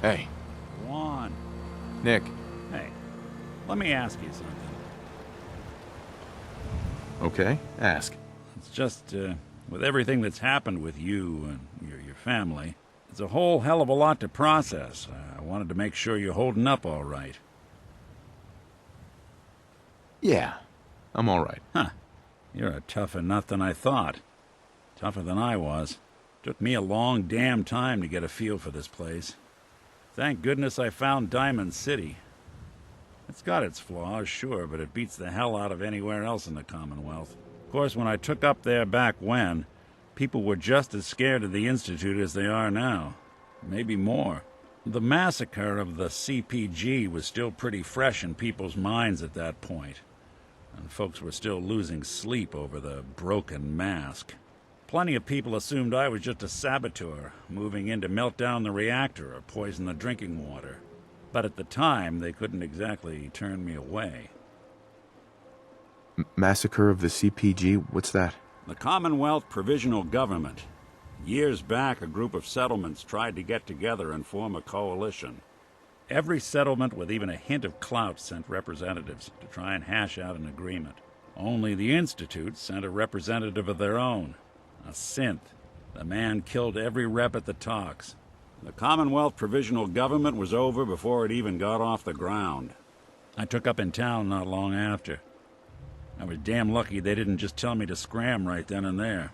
Hey, Go on. Nick. Hey, let me ask you something. Okay, ask. It's just, with everything that's happened with you and your family, it's a whole hell of a lot to process. I wanted to make sure you're holding up all right. Yeah, I'm alright. Huh. You're a tougher nut than I thought. Tougher than I was. Took me a long damn time to get a feel for this place. Thank goodness I found Diamond City. It's got its flaws, sure, but it beats the hell out of anywhere else in the Commonwealth. Of course, when I took up there back when, people were just as scared of the Institute as they are now. Maybe more. The massacre of the CPG was still pretty fresh in people's minds at that point, and folks were still losing sleep over the broken mask. Plenty of people assumed I was just a saboteur, moving in to melt down the reactor or poison the drinking water. But at the time, they couldn't exactly turn me away. Massacre of the CPG? What's that? The Commonwealth Provisional Government. Years back, a group of settlements tried to get together and form a coalition. Every settlement with even a hint of clout sent representatives to try and hash out an agreement. Only the Institute sent a representative of their own. A synth. The man killed every rep at the talks. The Commonwealth Provisional Government was over before it even got off the ground. I took up in town not long after. I was damn lucky they didn't just tell me to scram right then and there.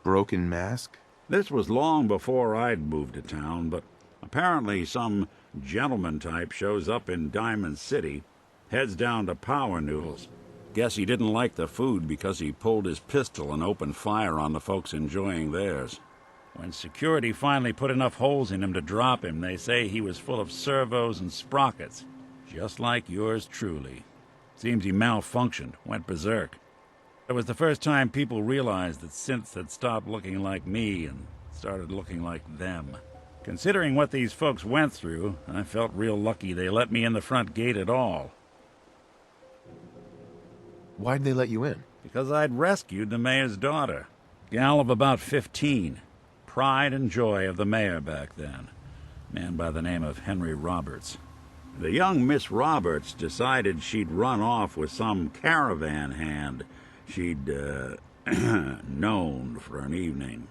Broken mask? This was long before I'd moved to town, but apparently some gentleman type shows up in Diamond City, heads down to Power Noodles. Guess he didn't like the food because he pulled his pistol and opened fire on the folks enjoying theirs. When security finally put enough holes in him to drop him, they say he was full of servos and sprockets, just like yours truly. Seems he malfunctioned, went berserk. It was the first time people realized that synths had stopped looking like me and started looking like them. Considering what these folks went through, I felt real lucky they let me in the front gate at all. Why'd they let you in? Because I'd rescued the mayor's daughter. Gal of about 15. Pride and joy of the mayor back then. Man by the name of Henry Roberts. The young Miss Roberts decided she'd run off with some caravan hand she'd, known for an evening.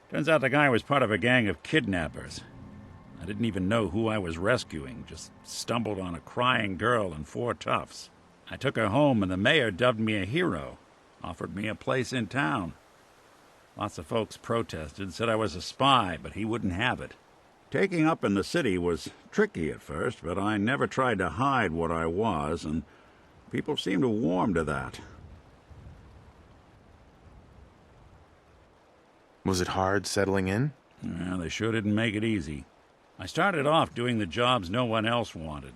Turns out the guy was part of a gang of kidnappers. I didn't even know who I was rescuing, just stumbled on a crying girl and 4 toughs. I took her home, and the mayor dubbed me a hero, offered me a place in town. Lots of folks protested, said I was a spy, but he wouldn't have it. Taking up in the city was tricky at first, but I never tried to hide what I was, and people seemed to warm to that. Was it hard settling in? Well, they sure didn't make it easy. I started off doing the jobs no one else wanted.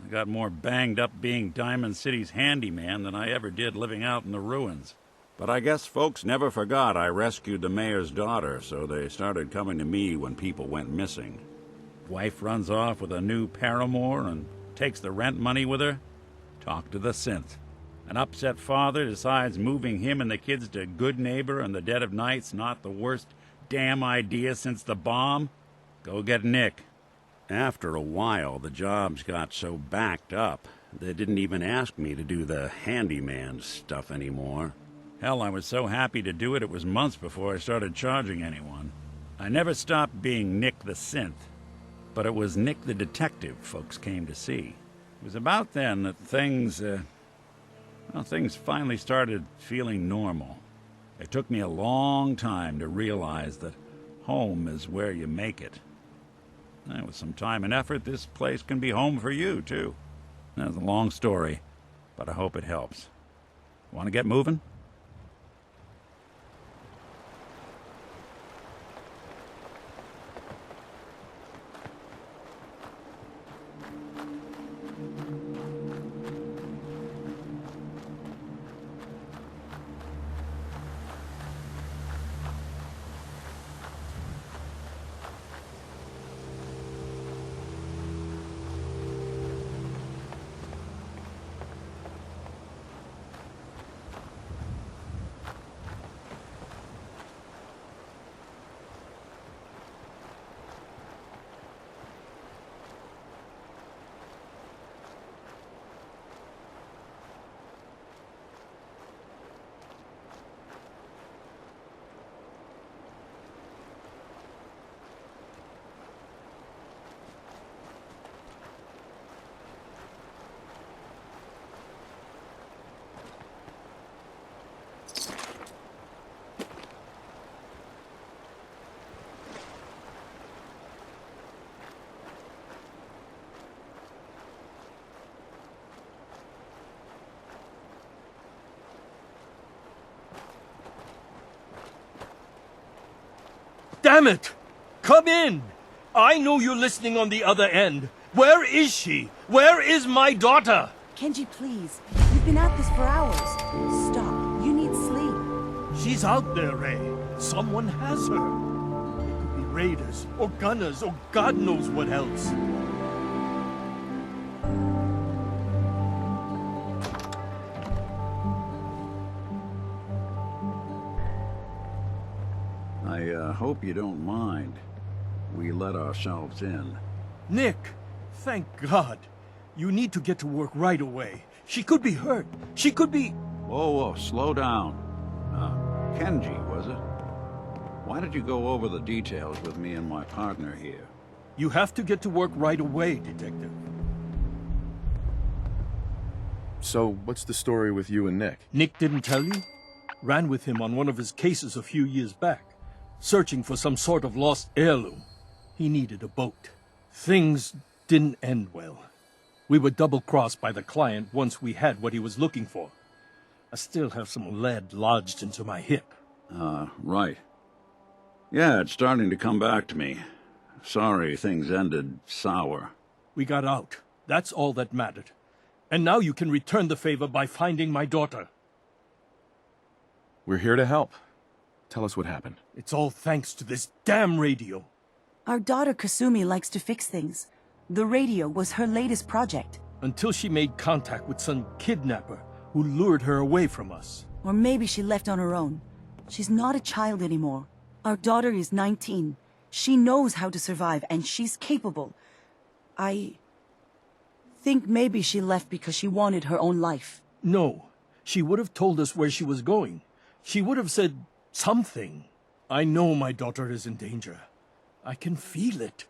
I got more banged up being Diamond City's handyman than I ever did living out in the ruins. But I guess folks never forgot I rescued the mayor's daughter, so they started coming to me when people went missing. Wife runs off with a new paramour and takes the rent money with her. Talk to the synth. An upset father decides moving him and the kids to Good Neighbor in the dead of night's not the worst damn idea since the bomb. Go get Nick. After a while, the jobs got so backed up, they didn't even ask me to do the handyman stuff anymore. Hell, I was so happy to do it, it was months before I started charging anyone. I never stopped being Nick the Synth, but it was Nick the Detective folks came to see. It was about then that things finally started feeling normal. It took me a long time to realize that home is where you make it. And with some time and effort, this place can be home for you, too. That's a long story, but I hope it helps. Want to get moving? Damn it! Come in! I know you're listening on the other end. Where is she? Where is my daughter? Kenji, please. We've been at this for hours. Stop. You need sleep. She's out there, Ray. Someone has her. It could be raiders, or gunners, or God knows what else. I hope you don't mind. We let ourselves in. Nick, thank God. You need to get to work right away. She could be hurt. She could be... Whoa, slow down. Kenji, was it? Why did you go over the details with me and my partner here? You have to get to work right away, Detective. So, what's the story with you and Nick? Nick didn't tell you? Ran with him on one of his cases a few years back, searching for some sort of lost heirloom. He needed a boat. Things didn't end well. We were double-crossed by the client once we had what he was looking for. I still have some lead lodged into my hip. Right. Yeah, it's starting to come back to me. Sorry things ended sour. We got out. That's all that mattered. And now you can return the favor by finding my daughter. We're here to help. Tell us what happened. It's all thanks to this damn radio. Our daughter Kasumi likes to fix things. The radio was her latest project. Until she made contact with some kidnapper who lured her away from us. Or maybe she left on her own. She's not a child anymore. Our daughter is 19. She knows how to survive, and she's capable. I think maybe she left because she wanted her own life. No, she would have told us where she was going. She would have said something. I know my daughter is in danger. I can feel it.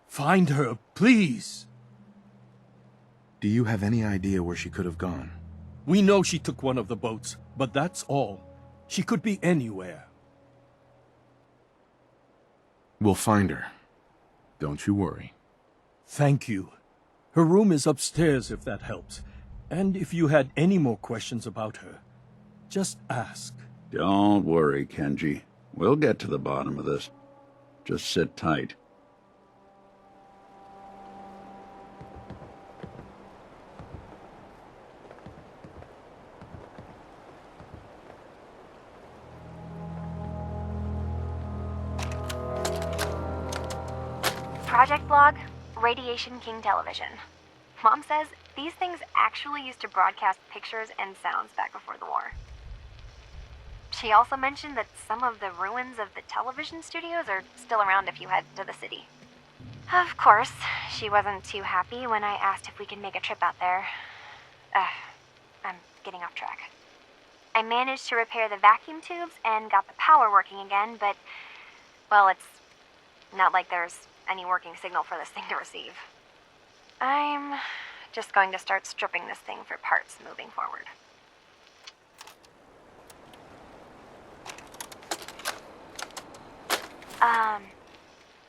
Find her, please. Do you have any idea where she could have gone? We know she took one of the boats, but that's all. She could be anywhere. We'll find her. Don't you worry. Thank you. Her room is upstairs if that helps. And if you had any more questions about her, just ask. Don't worry, Kenji. We'll get to the bottom of this. Just sit tight. Project log, Radiation King Television. Mom says these things actually used to broadcast pictures and sounds back before the war. She also mentioned that some of the ruins of the television studios are still around if you head to the city. Of course, she wasn't too happy when I asked if we could make a trip out there. I'm getting off track. I managed to repair the vacuum tubes and got the power working again, but, well, it's not like there's any working signal for this thing to receive. I'm just going to start stripping this thing for parts moving forward.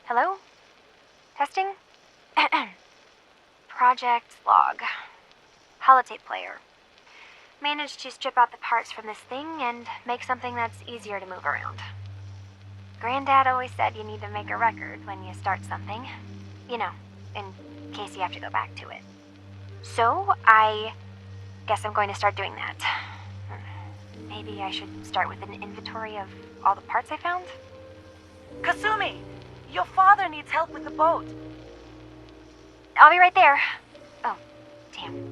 Hello? Testing? Project log. Holotape player. Managed to strip out the parts from this thing and make something that's easier to move around. Granddad always said you need to make a record when you start something. You know, in case you have to go back to it. So, I guess I'm going to start doing that. Maybe I should start with an inventory of all the parts I found? Kasumi! Your father needs help with the boat. I'll be right there. Oh, damn.